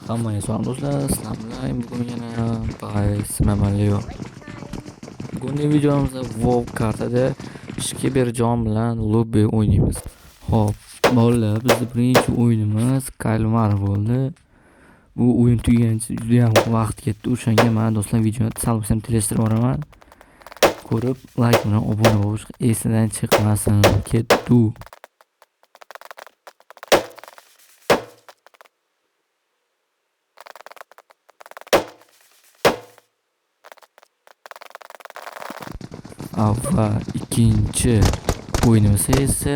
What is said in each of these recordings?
Hammaga salom do'stlar, sizlar bilan bugun yana Bays Mamalio. Bugungi videomizda WoW kartada Shkiberjon bilan lobby o'ynaymiz. Xo'p, bolalar, bizning birinchi o'yinimiz Kalmar bo'ldi. Bu o'yin tugagancha juda ham vaqt ketdi. O'shanga men do'stlar videoni salbisam teleshtirib boraman. Ko'rib, like bilan obuna bo'lish esidan chiqmasin. Ketdi. Va ikkinchi o'yinimiz esa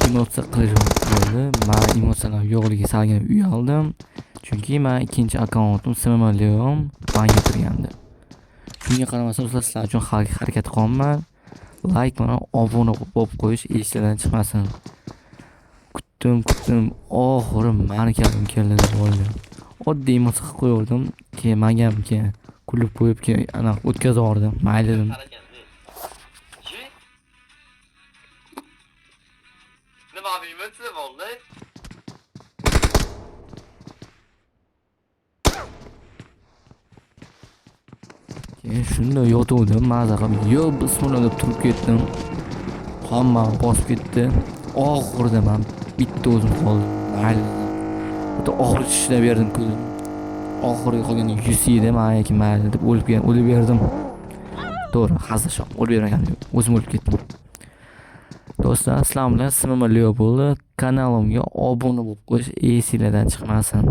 emotsiya qilish bo'ldi. Men emotsiyalar yo'qligiga salgina uyaldim. Chunki men ikkinchi akkauntim Simamaliom banga kirgandi. Shunga qaramasdan sizlar uchun harakat qilaman. Like bilan obuna bo'lib qo'yish esingizdan chiqmasin. Kutdim. Oxiri meni kalim keldi deb o'yladim. Oddiy emotsiya qilib qo'yardim. Keyin menga kulib qo'yib ana o'tkazib yubordim. Mayli dedim. Nima bilmaysiz bo'ldi? Keyin shunda yotuvdim, maza qilib, yo bismillah deb turib ketdim. Hamma bosib ketdi. Oxirida men bitta o'zim qoldim. Mayli. Bitta oxir ishlab berdim ko'zim. Oxiriga qolgan 100 edi, menga mayli deb o'lib berdim. To'g'ri, hazilsham o'lib bermagan, o'zim o'lib ketdim. Do'stlar, sizlar bilan Simamaliyo bo'ldi. Kanalimga obuna bo'lib qo'yish esingizdan chiqmasin.